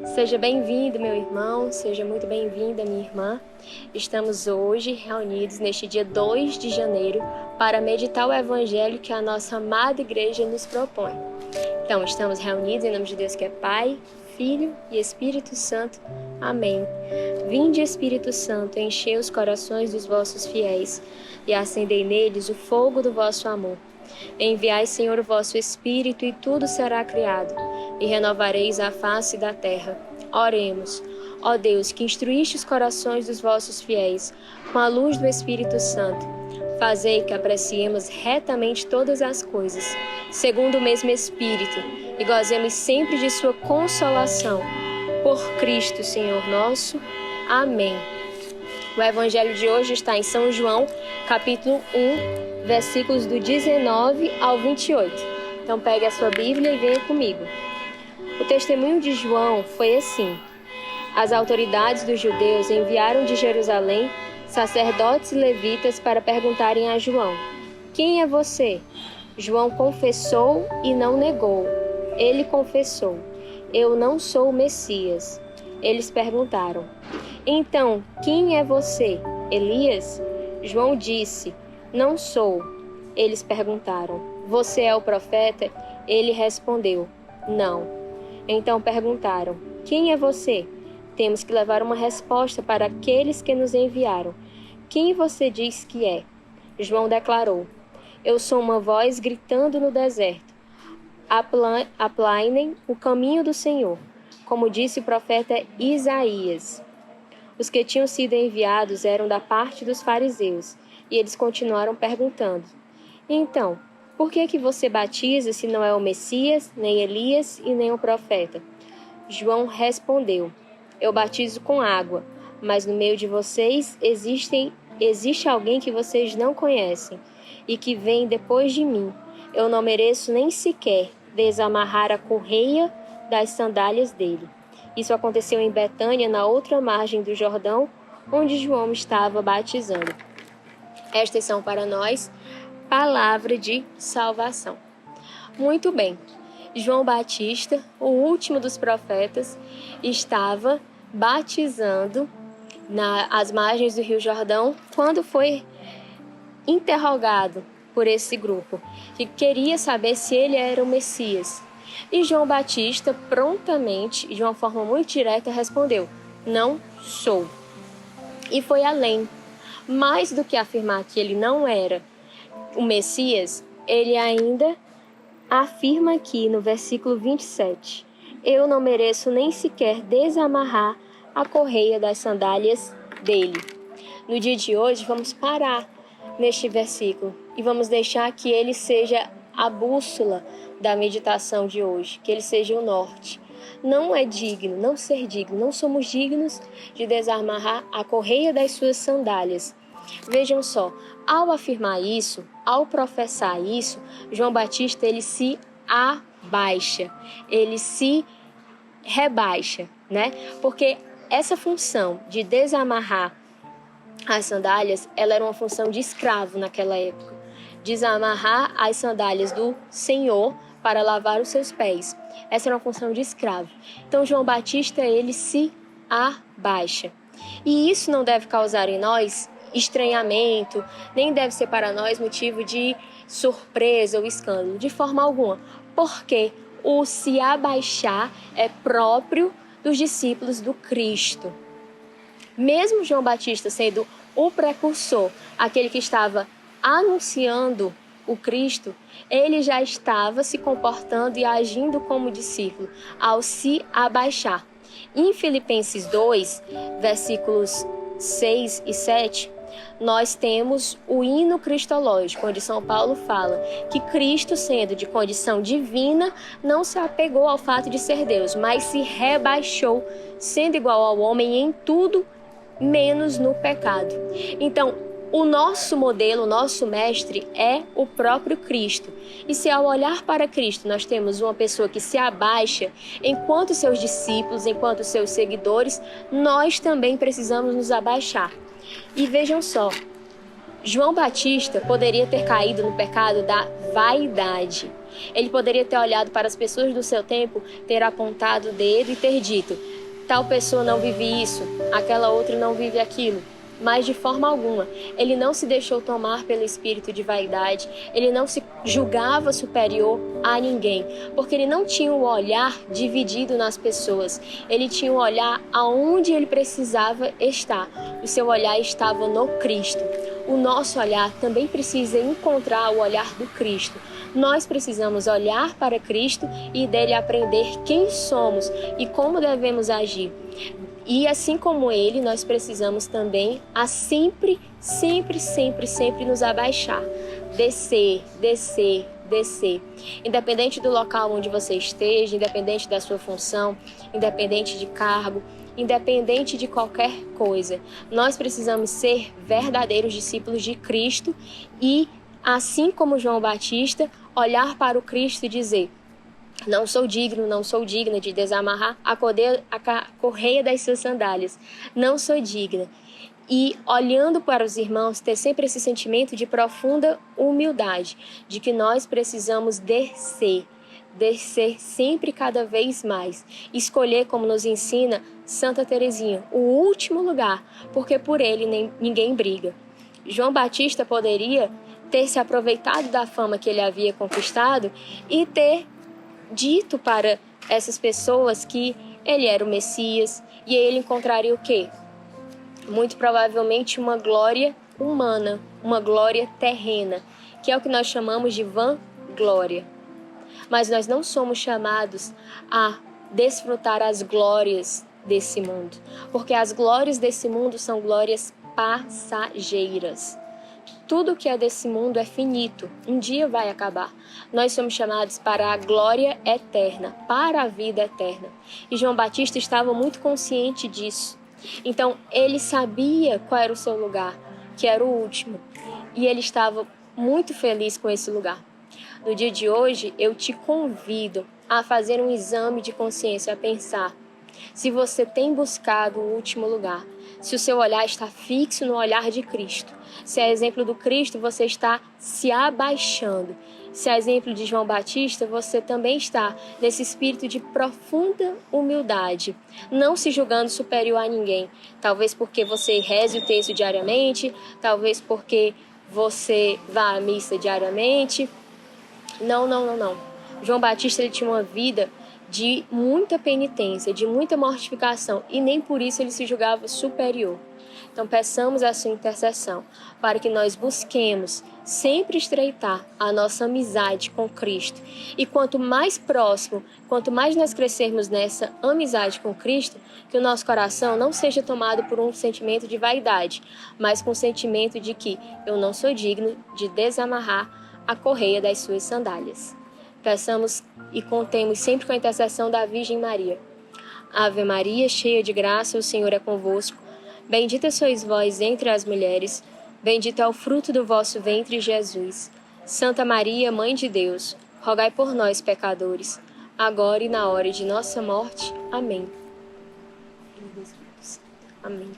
Seja bem-vindo, meu irmão, seja muito bem-vinda, minha irmã. Estamos hoje reunidos neste dia 2 de janeiro para meditar o Evangelho que a nossa amada igreja nos propõe. Então, estamos reunidos em nome de Deus que é Pai, Filho e Espírito Santo. Amém. Vinde, Espírito Santo, enchei os corações dos vossos fiéis e acendei neles o fogo do vosso amor. Enviai, Senhor, o vosso Espírito e tudo será criado, e renovareis a face da terra. Oremos. Ó Deus, que instruíste os corações dos vossos fiéis com a luz do Espírito Santo, fazei que apreciemos retamente todas as coisas, segundo o mesmo Espírito, e gozemos sempre de sua consolação. Por Cristo, Senhor nosso. Amém. O Evangelho de hoje está em São João, capítulo 1, versículos do 19 ao 28. Então pegue a sua Bíblia e venha comigo. O testemunho de João foi assim. As autoridades dos judeus enviaram de Jerusalém sacerdotes e levitas para perguntarem a João: quem é você? João confessou e não negou. Ele confessou: eu não sou o Messias. Eles perguntaram: então, quem é você? Elias? João disse: não sou. Eles perguntaram: você é o profeta? Ele respondeu: não. Então perguntaram: quem é você? Temos que levar uma resposta para aqueles que nos enviaram. Quem você diz que é? João declarou: eu sou uma voz gritando no deserto. Aplainem o caminho do Senhor, como disse o profeta Isaías. Os que tinham sido enviados eram da parte dos fariseus, e eles continuaram perguntando: então, por que você batiza se não é o Messias, nem Elias e nem o profeta? João respondeu: eu batizo com água, mas no meio de vocês existe alguém que vocês não conhecem e que vem depois de mim. Eu não mereço nem sequer desamarrar a correia das sandálias dele. Isso aconteceu em Betânia, na outra margem do Jordão, onde João estava batizando. Estas são para nós palavra de salvação. Muito bem. João Batista, o último dos profetas, estava batizando às margens do Rio Jordão quando foi interrogado por esse grupo, que queria saber se ele era o Messias. E João Batista prontamente, de uma forma muito direta, respondeu: não sou. E foi além. Mais do que afirmar que ele não era o Messias, ele ainda afirma aqui no versículo 27, eu não mereço nem sequer desamarrar a correia das sandálias dele. No dia de hoje, vamos parar neste versículo e vamos deixar que ele seja a bússola da meditação de hoje, que ele seja o norte. Não é digno, não ser digno, não somos dignos de desamarrar a correia das suas sandálias. Vejam só, ao afirmar isso, ao professar isso, João Batista ele se abaixa, ele se rebaixa, né? Porque essa função de desamarrar as sandálias, ela era uma função de escravo naquela época. Desamarrar as sandálias do Senhor para lavar os seus pés. Essa era uma função de escravo. Então João Batista ele se abaixa. E isso não deve causar em nós estranhamento, nem deve ser para nós motivo de surpresa ou escândalo, de forma alguma, porque o se abaixar é próprio dos discípulos do Cristo. Mesmo João Batista sendo o precursor, aquele que estava anunciando o Cristo, ele já estava se comportando e agindo como discípulo ao se abaixar. Em Filipenses 2, versículos 6 e 7, nós temos o hino cristológico, onde São Paulo fala que Cristo, sendo de condição divina, não se apegou ao fato de ser Deus, mas se rebaixou, sendo igual ao homem em tudo, menos no pecado. Então, o nosso modelo, o nosso mestre é o próprio Cristo. E se ao olhar para Cristo nós temos uma pessoa que se abaixa, enquanto seus discípulos, enquanto seus seguidores, nós também precisamos nos abaixar. E vejam só, João Batista poderia ter caído no pecado da vaidade. Ele poderia ter olhado para as pessoas do seu tempo, ter apontado o dedo e ter dito: tal pessoa não vive isso, aquela outra não vive aquilo. Mas de forma alguma, ele não se deixou tomar pelo espírito de vaidade, ele não se julgava superior a ninguém, porque ele não tinha o olhar dividido nas pessoas, ele tinha o olhar aonde ele precisava estar, o seu olhar estava no Cristo. O nosso olhar também precisa encontrar o olhar do Cristo. Nós precisamos olhar para Cristo e dele aprender quem somos e como devemos agir. E assim como ele, nós precisamos também a sempre nos abaixar. Descer. Independente do local onde você esteja, independente da sua função, independente de cargo, independente de qualquer coisa, nós precisamos ser verdadeiros discípulos de Cristo e, assim como João Batista, olhar para o Cristo e dizer: não sou digno, não sou digna de desamarrar a correia das suas sandálias. Não sou digna. E olhando para os irmãos, ter sempre esse sentimento de profunda humildade, de que nós precisamos descer sempre cada vez mais. Escolher, como nos ensina Santa Teresinha, o último lugar, porque por ele ninguém briga. João Batista poderia ter se aproveitado da fama que ele havia conquistado e ter dito para essas pessoas que ele era o Messias, e aí ele encontraria o quê? Muito provavelmente uma glória humana, uma glória terrena, que é o que nós chamamos de vanglória. Mas nós não somos chamados a desfrutar as glórias desse mundo, porque as glórias desse mundo são glórias passageiras. Tudo que é desse mundo é finito, um dia vai acabar. Nós somos chamados para a glória eterna, para a vida eterna. E João Batista estava muito consciente disso. Então, ele sabia qual era o seu lugar, que era o último. E ele estava muito feliz com esse lugar. No dia de hoje, eu te convido a fazer um exame de consciência, a pensar se você tem buscado o último lugar, se o seu olhar está fixo no olhar de Cristo, se é exemplo do Cristo, você está se abaixando, se é exemplo de João Batista, você também está nesse espírito de profunda humildade, não se julgando superior a ninguém, talvez porque você reze o texto diariamente, talvez porque você vá à missa diariamente. Não. João Batista, ele tinha uma vida de muita penitência, de muita mortificação, e nem por isso ele se julgava superior. Então, peçamos a sua intercessão para que nós busquemos sempre estreitar a nossa amizade com Cristo. E quanto mais próximo, quanto mais nós crescermos nessa amizade com Cristo, que o nosso coração não seja tomado por um sentimento de vaidade, mas com o sentimento de que eu não sou digno de desamarrar a correia das suas sandálias. Peçamos e contemos sempre com a intercessão da Virgem Maria. Ave Maria, cheia de graça, o Senhor é convosco. Bendita sois vós entre as mulheres, bendito é o fruto do vosso ventre, Jesus. Santa Maria, Mãe de Deus, rogai por nós, pecadores, agora e na hora de nossa morte. Amém. Amém.